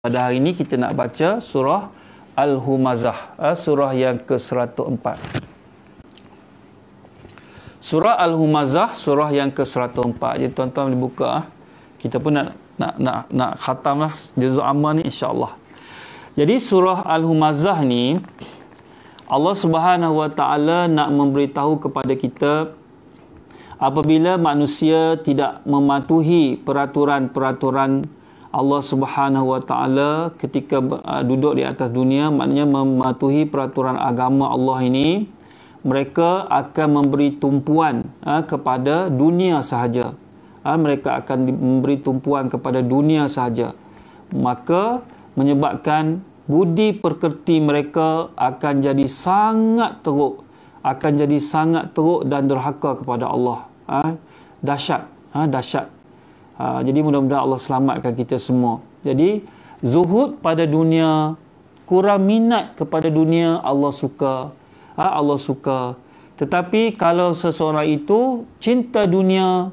Pada hari ini kita nak baca surah Al-Humazah, surah yang ke-104. Surah Al-Humazah, surah yang ke-104. Jadi tuan-tuan boleh buka. Kita pun nak khatam lah juzuk amma ni, insya-Allah. Jadi surah Al-Humazah ni Allah Subhanahu Wa Taala nak memberitahu kepada kita apabila manusia tidak mematuhi peraturan-peraturan Allah Subhanahu Wa Taala ketika duduk di atas dunia, maknanya mematuhi peraturan agama Allah ini, mereka akan memberi tumpuan kepada dunia sahaja. Mereka akan memberi tumpuan kepada dunia sahaja. Maka menyebabkan budi pekerti mereka akan jadi sangat teruk, dan derhaka kepada Allah. Dahsyat, dahsyat. Jadi mudah-mudahan Allah selamatkan kita semua. Jadi zuhud pada dunia, kurang minat kepada dunia, Allah suka. Allah suka. Tetapi kalau seseorang itu cinta dunia,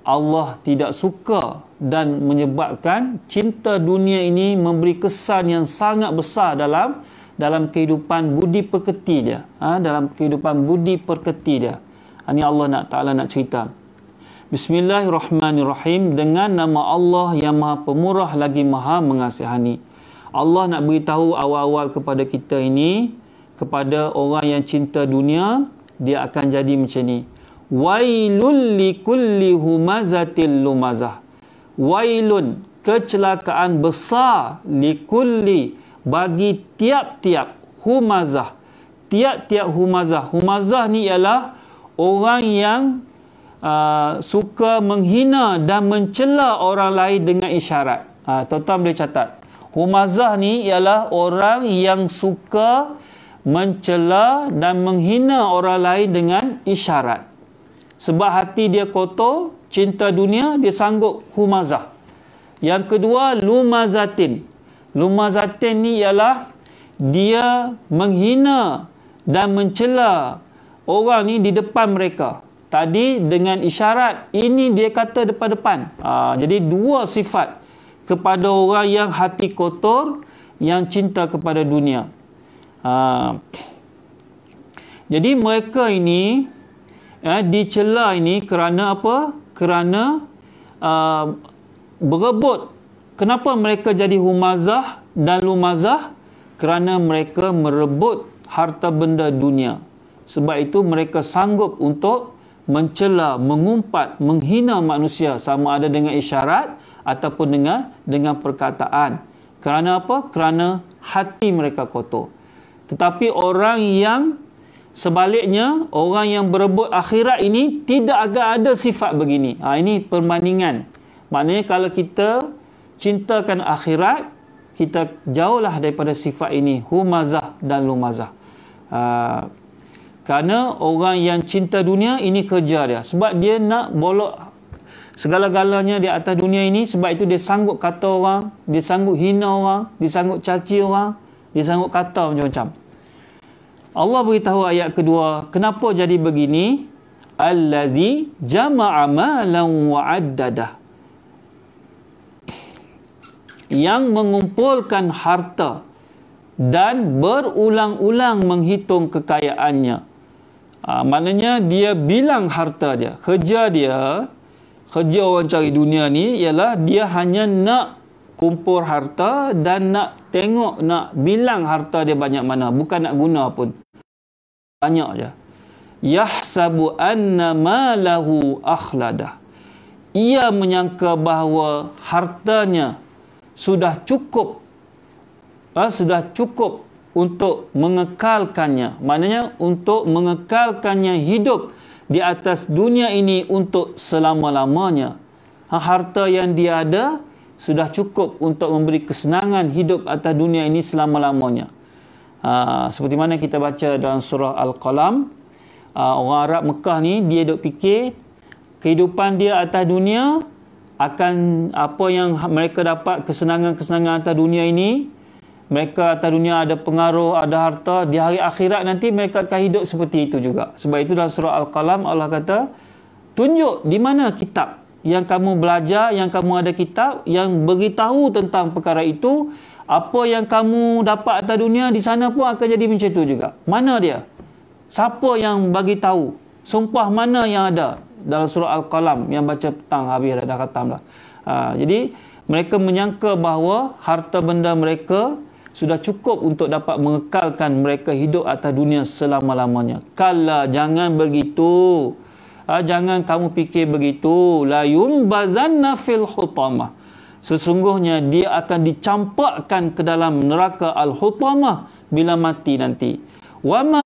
Allah tidak suka, dan menyebabkan cinta dunia ini memberi kesan yang sangat besar dalam kehidupan budi pekerti dia. Dalam kehidupan budi pekerti dia. Ini Allah Ta'ala nak cerita. Bismillahirrahmanirrahim. Dengan nama Allah yang Maha Pemurah lagi Maha Mengasihani. Allah nak beritahu awal-awal kepada kita ini, kepada orang yang cinta dunia, dia akan jadi macam ni. Wailul likulli humazatil lumazah. Wailun, kecelakaan besar, likulli, bagi tiap-tiap humazah. Tiap-tiap humazah. Humazah ni ialah orang yang suka menghina dan mencela orang lain dengan isyarat. Tuan-tuan boleh catat. Humazah ni ialah orang yang suka mencela dan menghina orang lain dengan isyarat. Sebab hati dia kotor, cinta dunia, dia sanggup humazah. Yang kedua, lumazatin. Lumazatin ni ialah dia menghina dan mencela orang ni di depan mereka. Tadi dengan isyarat, ini dia kata depan-depan. Jadi dua sifat kepada orang yang hati kotor, yang cinta kepada dunia. Jadi mereka ini dicela ini kerana apa? Kerana berebut. Kenapa mereka jadi humazah dan lumazah? Kerana mereka merebut harta benda dunia. Sebab itu mereka sanggup untuk mencela, mengumpat, menghina manusia, sama ada dengan isyarat ataupun dengan perkataan. Kerana apa? Kerana hati mereka kotor. Tetapi orang yang sebaliknya, orang yang berebut akhirat ini tidak akan ada sifat begini. Ini perbandingan. Maknanya kalau kita cintakan akhirat, kita jauhlah daripada sifat ini, humazah dan lumazah. Kerana orang yang cinta dunia, ini kerja dia. Sebab dia nak bolok segala-galanya di atas dunia ini. Sebab itu dia sanggup kata orang, dia sanggup hina orang, dia sanggup caci orang, dia sanggup kata macam-macam. Allah beritahu ayat kedua, kenapa jadi begini? Allazi jama'a malan wa addadah. Yang mengumpulkan harta dan berulang-ulang menghitung kekayaannya. Maknanya dia bilang harta dia. Kerja orang cari dunia ni ialah dia hanya nak kumpul harta dan nak tengok, nak bilang harta dia banyak mana. Bukan nak guna pun. Banyak je. Yahsabu anna malahu akhladah. Ia menyangka bahawa hartanya sudah cukup untuk mengekalkannya. Maknanya untuk mengekalkannya hidup di atas dunia ini untuk selama-lamanya. Harta yang dia ada sudah cukup untuk memberi kesenangan hidup atas dunia ini selama-lamanya. Seperti mana kita baca dalam surah Al-Qalam, orang Arab Mekah ni, dia duk fikir kehidupan dia atas dunia akan apa yang mereka dapat, kesenangan-kesenangan atas dunia ini, mereka atas dunia ada pengaruh, ada harta, di hari akhirat nanti mereka akan hidup seperti itu juga. Sebab itu dalam surah Al-Qalam Allah kata, tunjuk di mana kitab yang kamu belajar, yang kamu ada kitab yang beritahu tentang perkara itu, apa yang kamu dapat atas dunia di sana pun akan jadi macam tu juga. Mana dia? Siapa yang bagi tahu? Sumpah mana yang ada dalam surah Al-Qalam yang baca petang habis dah khatam dah. Jadi mereka menyangka bahawa harta benda mereka sudah cukup untuk dapat mengekalkan mereka hidup atas dunia selama-lamanya. Kala, jangan begitu. Jangan kamu fikir begitu. La yumbazanna fil hutamah. Sesungguhnya dia akan dicampakkan ke dalam neraka al-hutamah bila mati nanti. Wa ma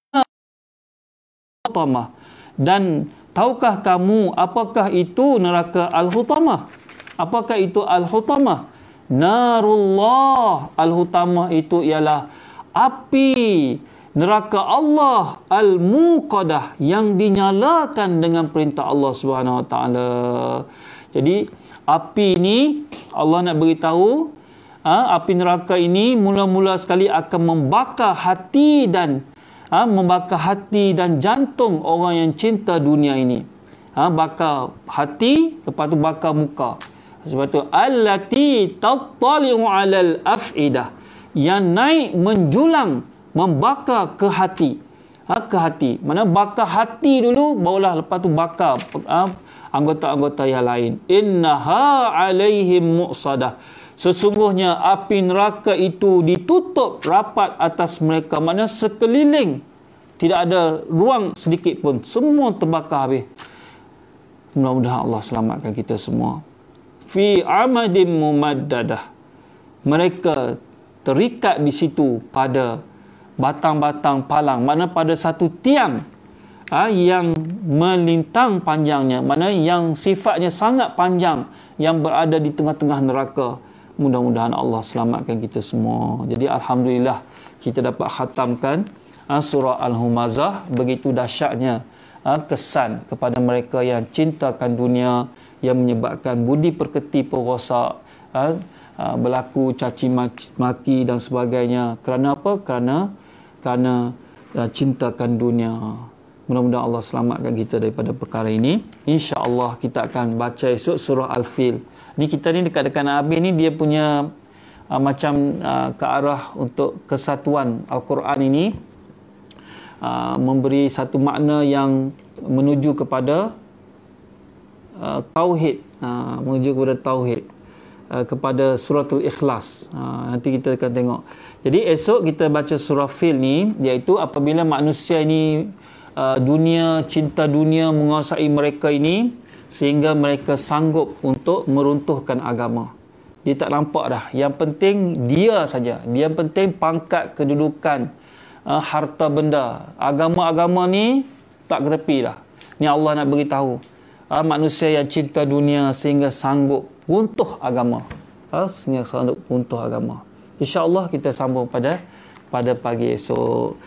hutamah. Dan tahukah kamu apakah itu neraka al-hutamah? Apakah itu al-hutamah? Narullah. Al-hutamah itu ialah api neraka Allah al-muqadah, yang dinyalakan dengan perintah Allah Subhanahu Wa Taala. Jadi api ini Allah nak beritahu, api neraka ini mula-mula sekali akan membakar hati dan jantung orang yang cinta dunia ini. Bakar hati, lepas tu bakar muka. Sebab tu allati tattali'u 'alal af'idah, yang naik menjulang membakar ke hati. Ke hati. Mana bakar hati dulu, barulah lepas tu bakar anggota-anggota yang lain. Innaha 'alaihim mu'sadah. Sesungguhnya api neraka itu ditutup rapat atas mereka. Mana sekeliling tidak ada ruang sedikit pun. Semua terbakar habis. Mudah-mudahan Allah selamatkan kita semua. Fi amadim mumaddadah. Mereka terikat di situ pada batang-batang palang, mana pada satu tiang yang melintang panjangnya, mana yang sifatnya sangat panjang, yang berada di tengah-tengah neraka. Mudah-mudahan Allah selamatkan kita semua. Jadi alhamdulillah kita dapat khatamkan surah Al-Humazah. Begitu dahsyatnya kesan kepada mereka yang cintakan dunia, yang menyebabkan budi perketi pun rosak, berlaku caci maki dan sebagainya. Kerana apa? Kerana cintakan dunia. Mudah-mudahan Allah selamatkan kita daripada perkara ini. InsyaAllah kita akan baca esok surah Al-Fil. Ni kita ni dekat-dekat nak habis ni, dia punya macam ke arah untuk kesatuan Al-Quran ini, memberi satu makna yang menuju kepada tauhid, menuju kepada tauhid, kepada suratul Ikhlas. Nanti kita akan tengok. Jadi esok kita baca surah Fil ni, iaitu apabila manusia ini dunia, cinta dunia menguasai mereka ini, sehingga mereka sanggup untuk meruntuhkan agama. Dia tak nampak dah. Yang penting dia saja. Yang penting pangkat, kedudukan, harta benda. Agama-agama ni tak ke tepi dah. Ni Allah nak beritahu. Manusia yang cinta dunia sehingga sanggup runtuh agama. Sehingga sanggup runtuh agama. InsyaAllah kita sambung pada pagi esok.